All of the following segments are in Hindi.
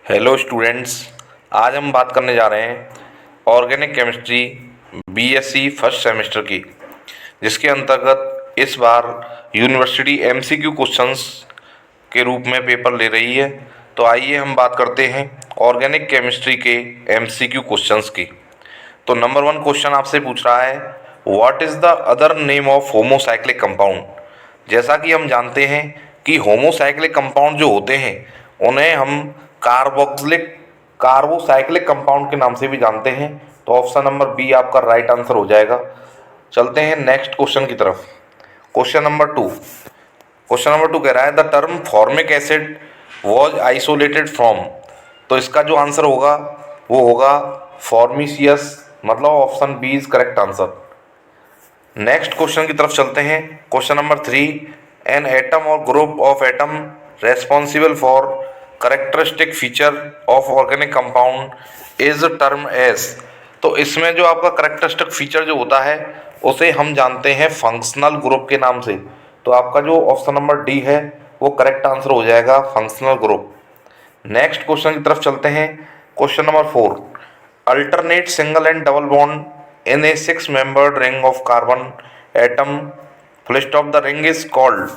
Hello students. आज हम बात करने जा रहे हैं organic chemistry BSc first semester की, जिसके अंतर्गत इस बार यूनिवर्सिटी एमसीक्यू क्वेश्चंस के रूप में पेपर ले रही है। तो आइए हम बात करते हैं ऑर्गेनिक केमिस्ट्री के एमसीक्यू क्वेश्चंस की। तो नंबर 1 क्वेश्चन आपसे पूछ रहा है, what is the other name of homocyclic compound. जैसा कि हम जानते हैं कि होमोसाइक्लिक कंपाउंड जो होते हैं उन्हें हम कार्बोसाइक्लिक कंपाउंड के नाम से भी जानते हैं। तो ऑप्शन नंबर बी आपका राइट आंसर हो जाएगा। चलते हैं नेक्स्ट क्वेश्चन की तरफ। क्वेश्चन नंबर 2 कह रहा है, the term formic acid was isolated from. तो इसका जो आंसर होगा वो होगा फॉर्मिसियस, मतलब option B is correct answer. Next question की तरफ चलते हैं। क्वेश्चन नंबर 3, एन एटम और group of atom responsible for characteristic feature of organic compound is term as. तो इसमें जो आपका करेक्टरिस्टिक फीचर जो होता है उसे हम जानते हैं फंक्शनल ग्रुप के नाम से। तो आपका जो ऑप्शन नंबर डी है वो करेक्ट आंसर हो जाएगा, फंक्शनल ग्रुप। नेक्स्ट क्वेश्चन की तरफ चलते हैं। Question number 4, alternate single and double bond in A 6 membered ring of carbon atom full stop the ring is called.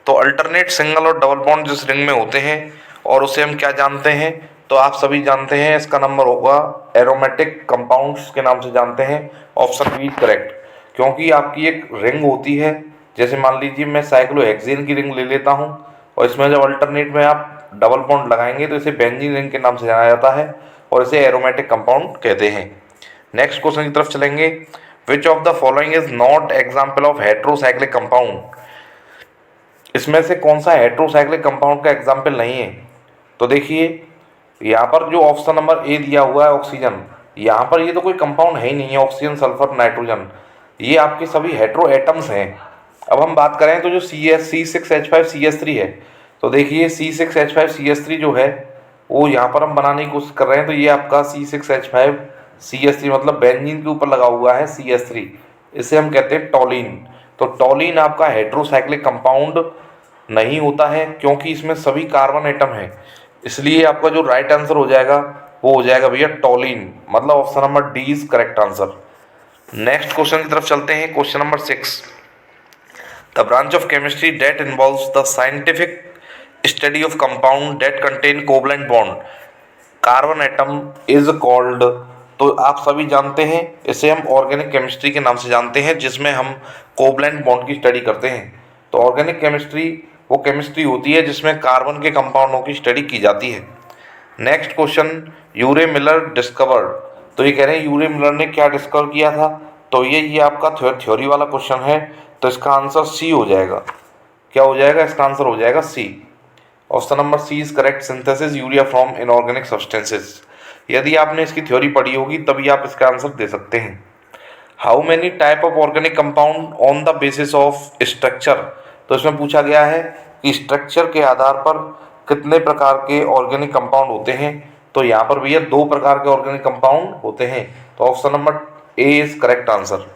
तो अल्टरनेट सिंगल और डबल बॉन्ड जिस रिंग में होते हैं और उसे हम क्या जानते हैं, तो आप सभी जानते हैं इसका नंबर होगा एरोमेटिक कंपाउंड्स के नाम से जानते हैं। ऑप्शन बी करेक्ट, क्योंकि आपकी एक रिंग होती है, जैसे मान लीजिए मैं साइक्लोहेक्सेन की रिंग ले लेता हूँ और इसमें जब अल्टरनेट में आप डबल बॉन्ड लगाएंगे तो इसे बेंजीन रिंग के नाम से जाना जाता है और इसे एरोमेटिक कंपाउंड कहते हैं। नेक्स्ट क्वेश्चन की तरफ चलेंगे। विच of the following is not example of heterocyclic compound. इसमें से कौन सा हेट्रोसाइक्लिक कंपाउंड का एग्जाम्पल नहीं है। तो देखिए यहाँ पर जो ऑप्शन नंबर ए दिया हुआ है ऑक्सीजन, यहाँ पर ये तो कोई कंपाउंड है ही नहीं है। ऑक्सीजन, सल्फर, नाइट्रोजन, ये आपके सभी हेट्रो एटम्स हैं। अब हम बात करें तो जो C6H5CH3 है, तो देखिए C6H5CH3 जो है वो यहाँ पर हम बनाने की कोशिश कर रहे हैं। तो ये आपका C6H5CH3 मतलब बेंजीन के ऊपर लगा हुआ है CH3, इसे हम कहते हैं टॉलिन। तो टॉलिन आपका हेट्रोसाइक्लिक कंपाउंड नहीं होता है क्योंकि इसमें सभी कार्बन एटम है, इसलिए आपका जो राइट आंसर हो जाएगा वो हो जाएगा भैया टॉलिन, मतलब option number D is correct answer. Next question की तरफ चलते हैं। Question number 6, the branch of chemistry that involves the scientific study of compound that contain covalent bond carbon atom is called. तो आप सभी जानते हैं इसे हम ऑर्गेनिक केमिस्ट्री के नाम से जानते हैं, जिसमें हम कोवलेंट बॉन्ड की स्टडी करते हैं। तो ऑर्गेनिक केमिस्ट्री वो केमिस्ट्री होती है जिसमें कार्बन के कंपाउंडों की स्टडी की जाती है। नेक्स्ट क्वेश्चन, यूरे मिलर डिस्कवर्ड। तो ये कह रहे हैं यूरे मिलर ने क्या डिस्कवर किया था। तो ये आपका थ्योरी वाला क्वेश्चन है, तो इसका आंसर सी हो जाएगा। क्या हो जाएगा, इसका आंसर हो जाएगा C. Option number C is correct, synthesis urea from inorganic substances. यदि आपने इसकी थ्योरी पढ़ी होगी तभी आप इसका आंसर दे सकते हैं। How many type of organic compound on the basis of structure. तो इसमें पूछा गया है कि स्ट्रक्चर के आधार पर कितने प्रकार के ऑर्गेनिक कंपाउंड होते हैं। तो यहाँ पर भैया 2 प्रकार के ऑर्गेनिक कंपाउंड होते हैं। तो option number A is correct answer.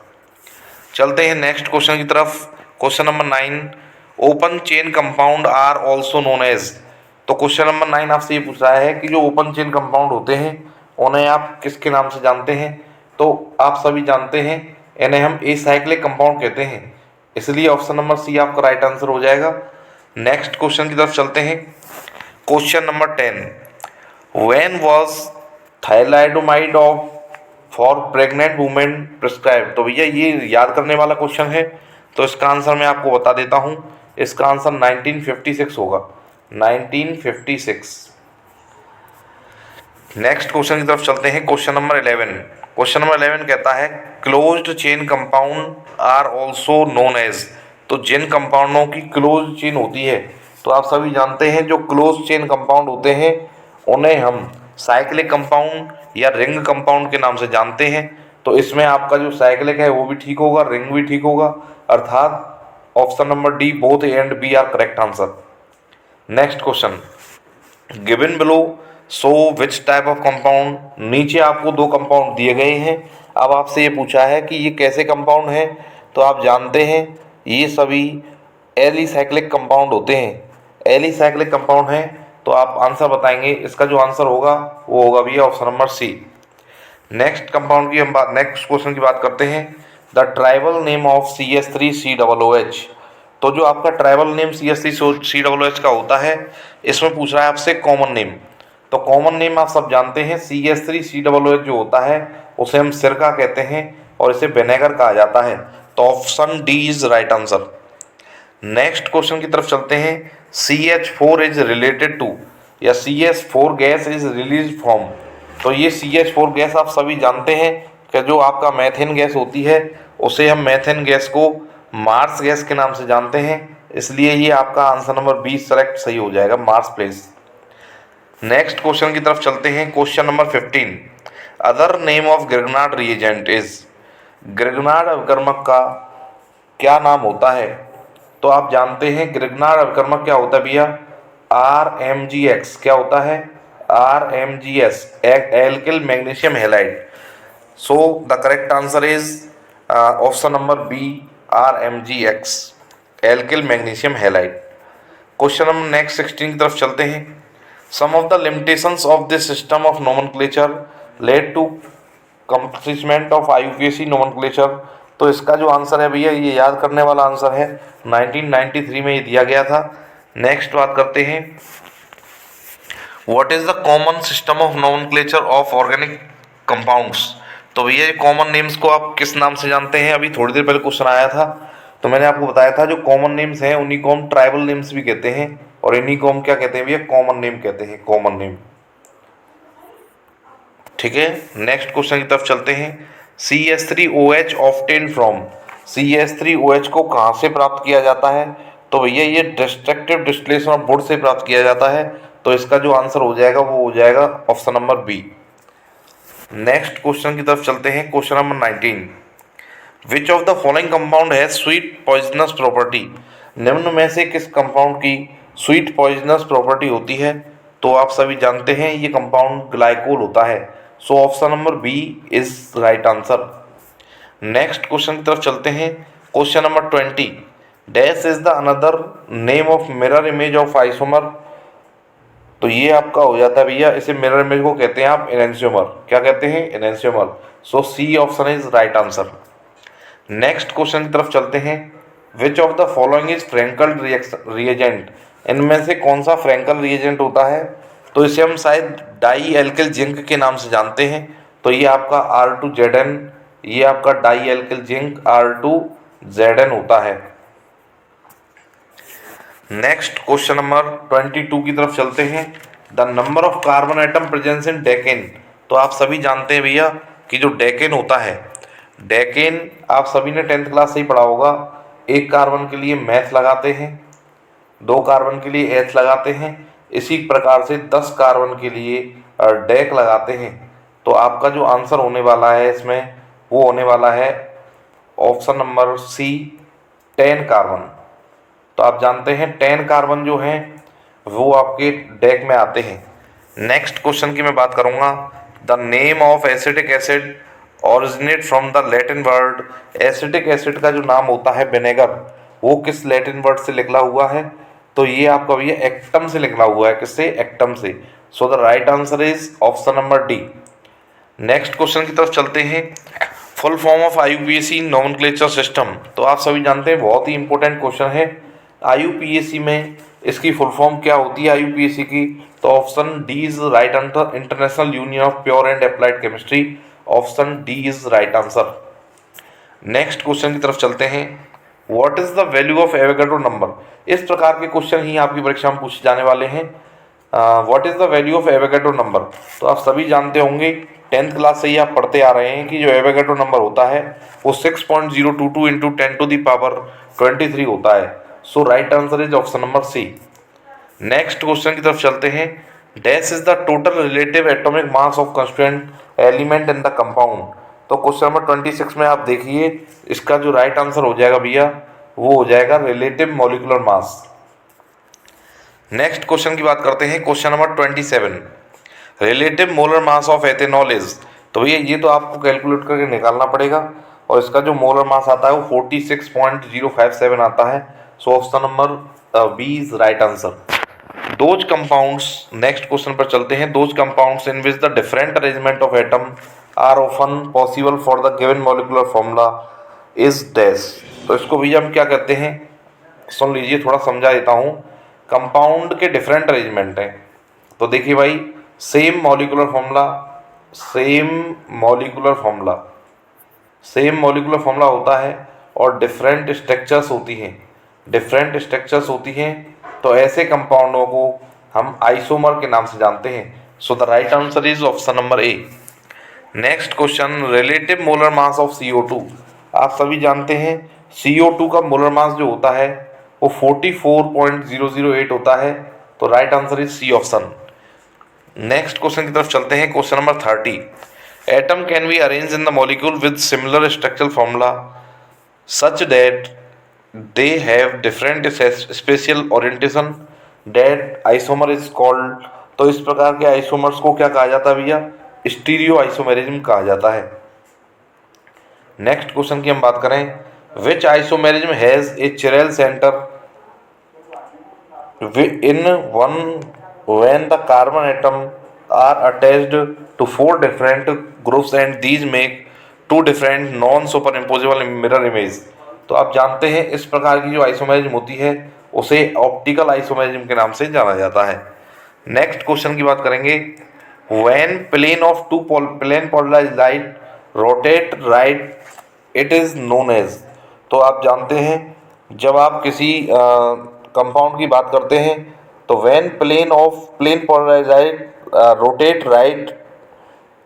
चलते हैं नेक्स्ट क्वेश्चन की तरफ। Question number 9, open chain compound are also known as. तो क्वेश्चन नंबर 9 आपसे ये पूछ रहा है कि जो ओपन चेन कंपाउंड होते हैं उन्हें आप किसके नाम से जानते हैं। तो आप सभी जानते हैं इन्हें हम एसाइक्लिक कंपाउंड कहते हैं, इसलिए ऑप्शन नंबर सी आपका राइट आंसर हो जाएगा। नेक्स्ट क्वेश्चन की तरफ चलते हैं। Question number 10, when was thalidomide of for pregnant women prescribe. तो भैया ये याद करने वाला क्वेश्चन है, तो इसका आंसर मैं आपको बता देता हूँ। इसका आंसर 1956 होगा, 1956। नेक्स्ट क्वेश्चन की तरफ चलते हैं। Question number 11। क्वेश्चन नंबर 11 कहता है, closed chain compound are also known as. तो जिन कंपाउंडों की क्लोज चेन होती है, तो आप सभी जानते हैं जो क्लोज चेन कंपाउंड होते हैं उन्हें हम साइक्लिक कंपाउंड या रिंग कंपाउंड के नाम से जानते हैं। तो इसमें आपका जो साइक्लिक है वो भी ठीक होगा, रिंग भी ठीक होगा, अर्थात option number D both A and B are correct answer. Next question, given below so which type of compound. नीचे आपको 2 कंपाउंड दिए गए हैं। अब आपसे ये पूछा है कि ये कैसे कंपाउंड हैं। तो आप जानते हैं ये सभी एलिसाइक्लिक कंपाउंड होते हैं। एलिसाइक्लिक कंपाउंड हैं तो आप आंसर बताएंगे। इसका जो आंसर होगा वो होगा भैया option number C. Next compound की हम बात, नेक्स्ट क्वेश्चन की बात करते हैं। The tribal name of CH3COOH। तो जो आपका ट्राइबल नेम CH3COOH का होता है, इसमें पूछ रहा है आपसे कॉमन नेम। तो कॉमन नेम आप सब जानते हैं, CH3COOH जो होता है उसे हम सिरका कहते हैं और इसे विनेगर कहा जाता है। तो option D is right answer. Next question की तरफ चलते हैं। CH4 इज रिलेटेड टू, या CH4 gas is release from. तो ये CH4 गैस आप सभी जानते हैं कि जो आपका मैथेन गैस होती है उसे हम मैथेन गैस को मार्स गैस के नाम से जानते हैं, इसलिए ये आपका आंसर नंबर 20 सेलेक्ट सही हो जाएगा, मार्स प्लेस। नेक्स्ट क्वेश्चन की तरफ चलते हैं। Question number 15। Other name of Grignard reagent is. Grignard अभिकर्मक का क्या नाम होता है? तो आप जानते हैं ग्रिग्नार्ड अभिकर्मक क्या होता है भैया, RMGX। क्या होता है? RMGS, alkyl magnesium halide. So the correct answer is option number B, RMGX, alkyl magnesium halide. Question number next 16 की तरफ चलते हैं। Some of the limitations of this system of nomenclature led to complement of IUPAC nomenclature. तो इसका जो आंसर है भैया, ये याद करने वाला आंसर है, 1993 में ये दिया गया था। नेक्स्ट बात करते हैं। What is the common system of nomenclature of organic compounds. तो भैया ये कॉमन नेम्स को आप किस नाम से जानते हैं? अभी थोड़ी देर पहले क्वेश्चन आया था तो मैंने आपको बताया था, जो कॉमन नेम्स हैं उन्हीं को हम ट्राइबल नेम्स भी कहते हैं और इन्हीं को हम क्या कहते हैं भैया, कॉमन नेम कहते हैं, कॉमन नेम। ठीक है, नेक्स्ट क्वेश्चन की तरफ चलते हैं। CH3OH obtain from. CH3OH को कहाँ से प्राप्त किया जाता है? तो भैया ये destructive distillation of would say प्राप्त किया जाता है। तो इसका जो आंसर हो जाएगा वो हो जाएगा option number B. Next question की तरफ चलते हैं। Question number 19। Which of the following compound है स्वीट पॉइजनस प्रॉपर्टी। निम्न में से किस कंपाउंड की स्वीट पॉइजनस प्रॉपर्टी होती है? तो आप सभी जानते हैं ये कंपाउंड ग्लाइकोल होता है। So option number B is right answer. Next question की तरफ चलते हैं। Question number 20। Dash is the another name of mirror image of isomer. तो ये आपका हो जाता है भैया, इसे मिरर इमेज को कहते हैं आप एनेंशियोमर। क्या कहते हैं? Enantiomer. So C option is right answer. Next question की तरफ चलते हैं। Which of the following is Frankel reagent. इनमें से कौन सा फ्रैंकल रिएजेंट होता है? तो इसे हम शायद डाई एल्किल जिंक के नाम से जानते हैं। तो ये आपका R2ZN, ये आपका डाई एल्किल जिंक R2ZN होता है। नेक्स्ट क्वेश्चन नंबर 22 की तरफ चलते हैं। The number of carbon atom presence in decane. तो आप सभी जानते हैं भैया कि जो डेकेन होता है, डेकेन आप सभी ने 10th क्लास से ही पढ़ा होगा। एक कार्बन के लिए मैथ लगाते हैं, 2 कार्बन के लिए एच लगाते हैं, इसी प्रकार से 10 कार्बन के लिए डेक लगाते हैं। तो आपका जो आंसर होने वाला है इसमें वो होने वाला है ऑप्शन नंबर सी, 10 कार्बन। तो आप जानते हैं 10 कार्बन जो हैं वो आपके डेक में आते हैं। नेक्स्ट क्वेश्चन की मैं बात करूंगा। The name of acetic acid originate from the Latin word. Acetic acid का जो नाम होता है विनेगर, वो किस लैटिन वर्ड से निकला हुआ है? तो ये आपका भैया एक्टम से निकला हुआ है। किससे? एक्टम से। So the right answer is option number D. Next question की तरफ चलते हैं। Full form of IUPAC nomenclature system. तो आप सभी जानते हैं, बहुत ही इंपॉर्टेंट क्वेश्चन है। IUPAC में इसकी फुल फॉर्म क्या होती है IUPAC की? तो option D is right answer, international union of pure and applied chemistry. Option D is right answer. Next question की तरफ चलते हैं। What is the value of Avogadro number. इस प्रकार के क्वेश्चन ही आपकी परीक्षा में पूछे जाने वाले हैं। What is the value of Avogadro number. तो आप सभी जानते होंगे, 10th क्लास से ही आप पढ़ते आ रहे हैं कि जो एवोगाड्रो नंबर होता है वो 6.022 इंटू 10⁻23 होता है। So right answer is option number C. Next question की तरफ चलते हैं। Dash is the total relative atomic mass of constituent element in the compound. तो क्वेश्चन नंबर 26 में आप देखिए, इसका जो राइट आंसर हो जाएगा भैया वो हो जाएगा relative molecular mass. Next question की बात करते हैं। Question number 27। Relative molar mass of ethanol is. तो भैया ये तो आपको कैलकुलेट करके निकालना पड़ेगा और इसका जो मोलर मास आता है वो 46.057 आता है। So option number B is right answer. Those compounds, next question पर चलते हैं। Those compounds in which the different arrangement of atom are often possible for the given molecular formula is dash. तो इसको भी हम क्या कहते हैं, सुन लीजिए, थोड़ा समझा देता हूँ। कंपाउंड के डिफरेंट अरेंजमेंट हैं, तो देखिए भाई, same molecular formula, same molecular formula, same molecular formula होता है और डिफरेंट स्ट्रक्चर्स होती हैं, डिफरेंट स्ट्रक्चर्स होती हैं, तो ऐसे कंपाउंडों को हम आइसोमर के नाम से जानते हैं। So the right answer is option number A. Next question, relative molar mass of CO2। आप सभी जानते हैं CO2 का मोलर मास जो होता है वो 44.008 होता है, तो right answer is C option. Next question की तरफ चलते हैं। Question number 30, atom can be arrange in the molecule with similar structural formula such that they have different spatial orientation that isomer is called. तो इस प्रकार के आइसोमर्स को क्या कहा जाता है भैया, स्टीरियो आइसोमेरिज्म कहा जाता है। नेक्स्ट क्वेश्चन की हम बात करें, which isomerism has a chiral centre in one when the carbon atom are attached to 4 different groups and these make 2 different non superimposable mirror image। तो आप जानते हैं इस प्रकार की जो आइसोमेरिज्म होती है उसे ऑप्टिकल आइसोमेरिज्म के नाम से जाना जाता है। नेक्स्ट क्वेश्चन की बात करेंगे, when plane of two plane polarized light rotate right it is known as। तो आप जानते हैं जब आप किसी कंपाउंड की बात करते हैं तो when plane polarized rotate right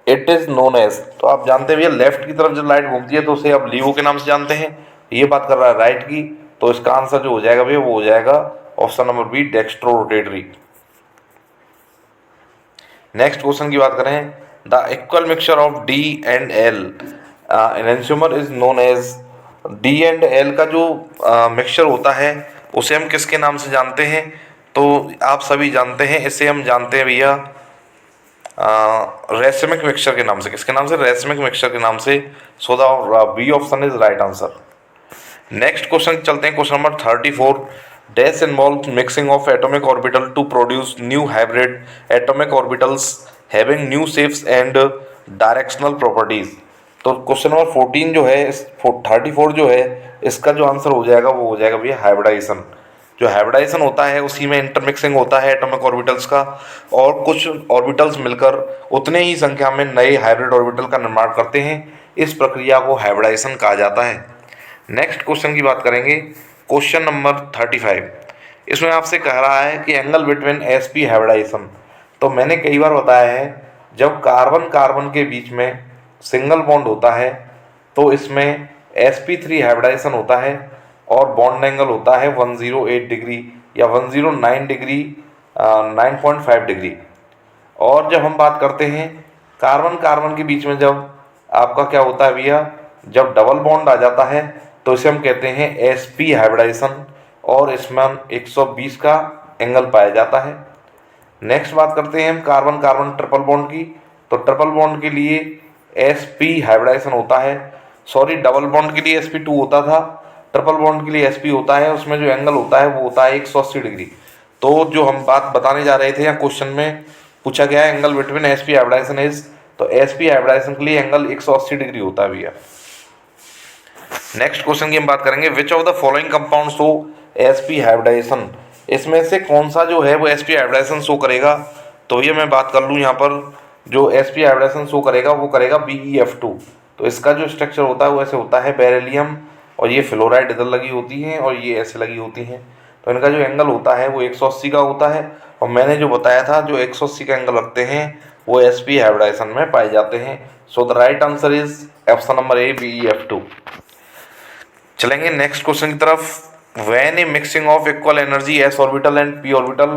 it is known as. तो आप जानते हैं भैया लेफ्ट की तरफ जब लाइट घूमती है तो उसे आप लीवो के नाम से जानते हैं। ये बात कर रहा है राइट की, तो इसका आंसर जो हो जाएगा भैया वो हो जाएगा option number B, dextrorotatory. Next question की बात करें, the equal mixture of D and L enantiomer is known as. D and L का जो मिक्सचर होता है उसे हम किसके नाम से जानते हैं, तो आप सभी जानते हैं, इसे हम जानते हैं भैया रेसमिक मिक्सचर के नाम से। किसके नाम से, रेसमिक मिक्सचर के नाम से। So the B option is right answer. Next question चलते हैं, question number 34, dash involve mixing of atomic orbital to produce new hybrid atomic orbitals having new shapes and directional properties. तो क्वेश्चन नंबर 14 जो है, 34 जो है, इसका जो आंसर हो जाएगा वो हो जाएगा भैया हाइब्रिडाइजेशन। जो हाइब्रिडाइजेशन होता है उसी में इंटरमिक्सिंग होता है एटॉमिक ऑर्बिटल्स का, और कुछ ऑर्बिटल्स मिलकर उतने ही संख्या में नए हाइब्रिड ऑर्बिटल का निर्माण करते हैं। इस प्रक्रिया को हाइब्रिडाइजेशन कहा जाता है। नेक्स्ट क्वेश्चन की बात करेंगे, क्वेश्चन नंबर 35। इसमें आपसे कह रहा है कि एंगल बिटवीन sp हाइब्रिडाइजेशन। तो मैंने कई बार बताया है जब कार्बन कार्बन के बीच में सिंगल बॉन्ड होता है तो इसमें sp3 हाइब्रिडाइजेशन होता है और बॉन्ड एंगल होता है 108 डिग्री या 109 डिग्री 9.5 डिग्री। और जब हम बात करते हैं कार्बन कार्बन के बीच में जब आपका क्या होता है भैया, जब डबल बॉन्ड आ जाता है तो इसे हम कहते हैं sp हाइब्रिडाइजेशन और इसमें 120 का एंगल पाया जाता है। नेक्स्ट बात करते हैं हम कार्बन कार्बन ट्रिपल बॉन्ड की। तो ट्रिपल बॉन्ड के लिए sp हाइब्रिडाइजेशन होता है, सॉरी डबल बॉन्ड के लिए sp2 होता था, ट्रिपल बॉन्ड के लिए sp होता है, उसमें जो एंगल होता है वो होता है 180 डिग्री। तो जो हम बात बताने जा रहे थे या क्वेश्चन में पूछा गया है angle between sp hybridization is, तो sp हाइब्रिडाइजेशन के लिए एंगल 180 डिग्री होता है भैया। नेक्स्ट क्वेश्चन की हम बात करेंगे, which of the following compound show sp hybridization. इसमें से कौन सा जो है वो sp हाइब्रिडाइजेशन शो करेगा। तो ये मैं बात कर लूँ यहाँ पर, जो sp हाइब्रिडाइजेशन शो करेगा वो करेगा BeF2। तो इसका जो स्ट्रक्चर होता है वो ऐसे होता है, बेरिलियम और ये फ्लोराइड इधर लगी होती हैं और ये ऐसे लगी होती हैं। तो इनका जो एंगल होता है वो 180 का होता है, और मैंने जो बताया था जो 180 का एंगल रखते हैं वो sp हाइब्रिडाइजेशन में पाए जाते हैं। So the right answer is option number A, BeF2। चलेंगे नेक्स्ट क्वेश्चन की तरफ। When a mixing of equal energy s orbital and p orbital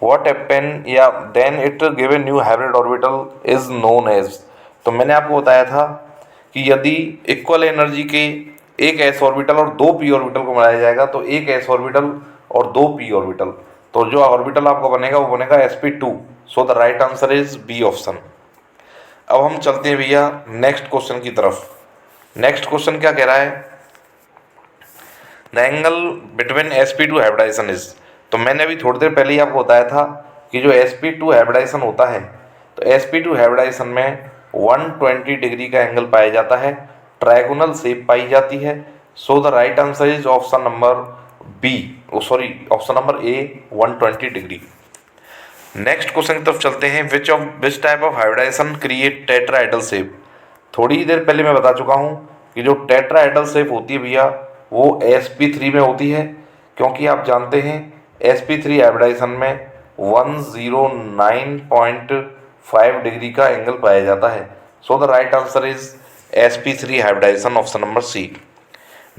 what happen या then it give a new hybrid orbital is known as. तो मैंने आपको बताया था कि यदि इक्वल एनर्जी के एक s ऑर्बिटल और 2 p ऑर्बिटल को मिलाया जाएगा तो एक s ऑर्बिटल और 2 p ऑर्बिटल, तो जो ऑर्बिटल आपको बनेगा वो बनेगा sp2। So the right answer is B option. अब हम चलते हैं भैया नेक्स्ट क्वेश्चन की तरफ। नेक्स्ट क्वेश्चन क्या कह रहा है, the angle between sp2 hybridization is. तो मैंने अभी थोड़ी देर पहले ही आपको बताया था कि जो sp2 हाइब्रिडाइजेशन होता है, तो sp2 हाइब्रिडाइजेशन में 120 डिग्री का एंगल पाया जाता है, ट्रायगोनल शेप पाई जाती है। So the right answer is option number B, option number A, 120 degree. Next question की तरफ चलते हैं। Which type of hybridization create tetrahedral shape. थोड़ी ही देर पहले मैं बता चुका हूँ कि जो टेट्राहेड्रल शेप होती है भैया वो sp3 में होती है, क्योंकि आप जानते हैं sp3 हाइब्रिडाइजेशन में 109.5 डिग्री का एंगल पाया जाता है। So the right answer is sp3 hybridization, option number C.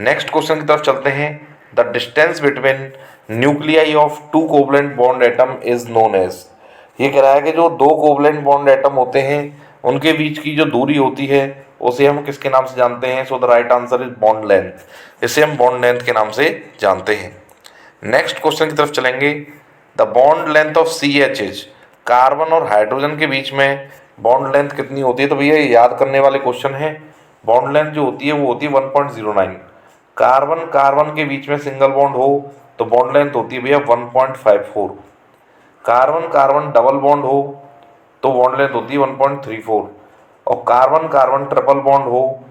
Next question की तरफ चलते हैं। The distance between nuclei of two covalent bond atom is known as. ये कह रहा है कि जो दो कोवलेंट बॉन्ड एटम होते हैं उनके बीच की जो दूरी होती है उसे हम किसके नाम से जानते हैं। So the right answer is bond length. इसे हम बॉन्ड लेंथ के नाम से जानते हैं। नेक्स्ट क्वेश्चन की तरफ चलेंगे। The bond length of CH, carbon और हाइड्रोजन के बीच में बॉन्ड लेंथ कितनी होती है। तो भैया ये याद करने वाले क्वेश्चन है। बॉन्ड लेंथ जो होती है वो होती है 1.09। कार्बन कार्बन के बीच में सिंगल बॉन्ड हो तो बॉन्ड लेंथ होती है भैया 1.54। कार्बन कार्बन डबल बॉन्ड हो तो बॉन्ड लेंथ होती है 1.34, और कार्बन कार्बन ट्रिपल बॉन्ड हो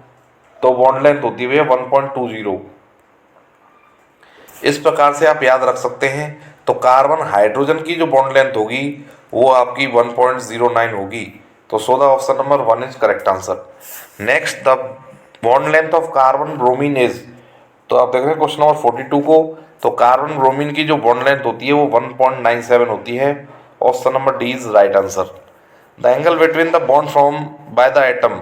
तो बॉन्ड लेंथ होती है भैया 1.20। इस प्रकार से आप याद रख सकते हैं। तो कार्बन हाइड्रोजन की जो बॉन्ड लेंथ होगी वो आपकी 1.09 होगी। तो so the option number 1 is correct answer. Next, the bond length of carbon bromine is. तो आप देख रहे हैं क्वेश्चन नंबर 42 को। तो कार्बन ब्रोमीन की जो बॉन्ड लेंथ होती है वो 1.97 होती है। Option number D is right answer. The angle between the bond form by the atom,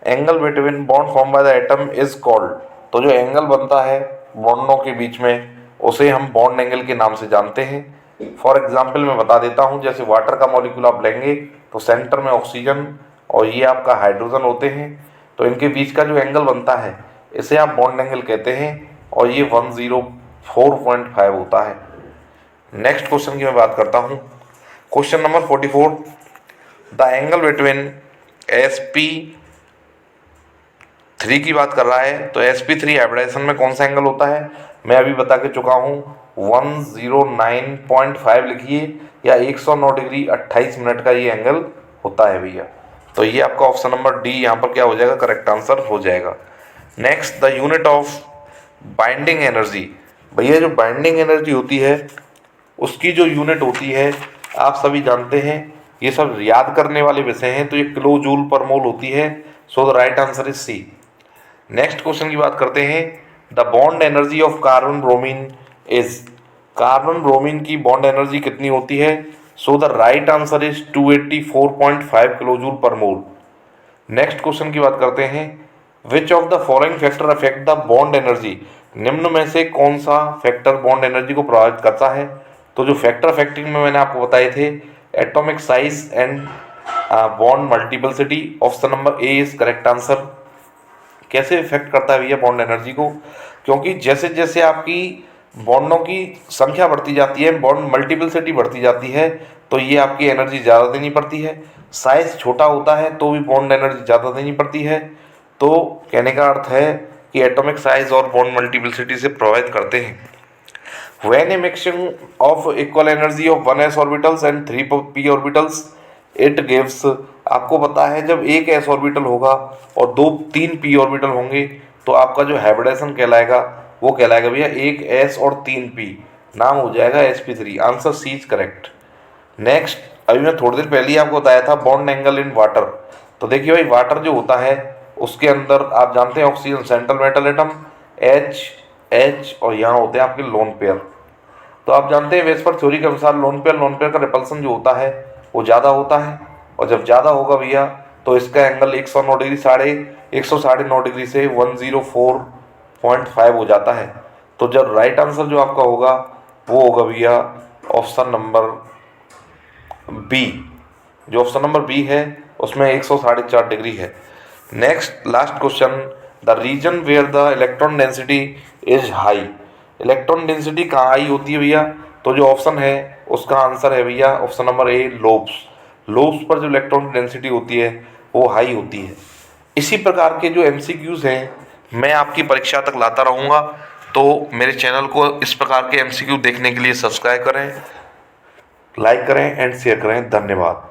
angle between bond form by the atom is called. तो जो एंगल बनता है बॉन्डों के बीच में उसे हम बॉन्ड एंगल के नाम से जानते हैं। फॉर एग्जाम्पल मैं बता देता हूँ, जैसे वाटर का मॉलिक्यूल आप लेंगे तो सेंटर में ऑक्सीजन और ये आपका हाइड्रोजन होते हैं, तो इनके बीच का जो एंगल बनता है इसे आप बॉन्ड एंगल कहते हैं, और ये 104.5 होता है। नेक्स्ट क्वेश्चन की मैं बात करता हूँ। Question number 44, the angle between sp3 की बात कर रहा है। तो sp3 हाइब्रिडाइजेशन में कौन सा एंगल होता है, मैं अभी बता के चुका हूँ। 109.5 लिखिए, या 109 डिग्री 28 मिनट का ये एंगल होता है भैया। तो ये आपका ऑप्शन नंबर डी यहाँ पर क्या हो जाएगा, करेक्ट आंसर हो जाएगा। Next, the unit of binding energy. भैया जो बाइंडिंग एनर्जी होती है उसकी जो यूनिट होती है आप सभी जानते हैं, ये सब याद करने वाले विषय हैं, तो ये किलो जूल पर मोल होती है। So the right answer is C. Next question की बात करते हैं। The bond energy of carbon bromine is. Carbon bromine की बॉन्ड एनर्जी कितनी होती है। So the right answer is 284.5 kilo joule per mole. Next question की बात करते हैं। Which of the following factor affect the bond energy. निम्न में से कौन सा फैक्टर बॉन्ड एनर्जी को प्रभावित करता है। तो जो फैक्टर अफेक्टिंग में मैंने आपको बताए थे, atomic size and bond multiplicity, option number A is correct answer. कैसे इफेक्ट करता है भैया बॉन्ड एनर्जी को, क्योंकि जैसे जैसे आपकी बॉन्डों की संख्या बढ़ती जाती है, बॉन्ड मल्टीपलिसिटी बढ़ती जाती है, तो ये आपकी एनर्जी ज़्यादा देनी पड़ती है। साइज छोटा होता है तो भी बॉन्ड एनर्जी ज़्यादा देनी पड़ती है। तो कहने का अर्थ है कि एटॉमिक साइज और बॉन्ड मल्टीपलिसिटी से प्रभावित करते हैं। When a mixture of equal energy of 1s orbitals and 3p orbitals it gives। आपको पता है जब एक s ऑर्बिटल होगा और 3p ऑर्बिटल होंगे तो आपका जो हाइब्रिडाइजेशन कहलाएगा वो कहलाएगा भैया 1s और 3p, नाम हो जाएगा sp3। Answer C is correct. Next, अभी मैं थोड़ी देर पहले ही आपको बताया था बॉन्ड एंगल इन वाटर। तो देखिए भाई, वाटर जो होता है उसके अंदर आप जानते हैं oxygen central metal atom H और यहाँ होते हैं आपके लोन पेयर। तो आप जानते हैं वेस्पर थ्योरी के अनुसार लोन पेयर का रिपल्सन जो होता है वो ज़्यादा होता है, और जब ज़्यादा होगा भैया तो इसका एंगल 109 डिग्री 109.5 डिग्री से 104.5 हो जाता है। तो जब राइट आंसर जो आपका होगा वो होगा भैया ऑप्शन नंबर बी। जो ऑप्शन नंबर बी है उसमें 104.5 डिग्री है। Next, last question, the region where the electron density is high. Electron density कहाँ हाई होती है भैया, तो जो ऑप्शन है उसका आंसर है भैया ऑप्शन नंबर ए, लोब्स। लोब्स पर जो इलेक्ट्रॉन डेंसिटी होती है वो हाई होती है। इसी प्रकार के जो MCQs हैं मैं आपकी परीक्षा तक लाता रहूँगा। तो तो मेरे चैनल को इस प्रकार के MCQ देखने के लिए सब्सक्राइब करें, लाइक करें एंड शेयर करें। धन्यवाद।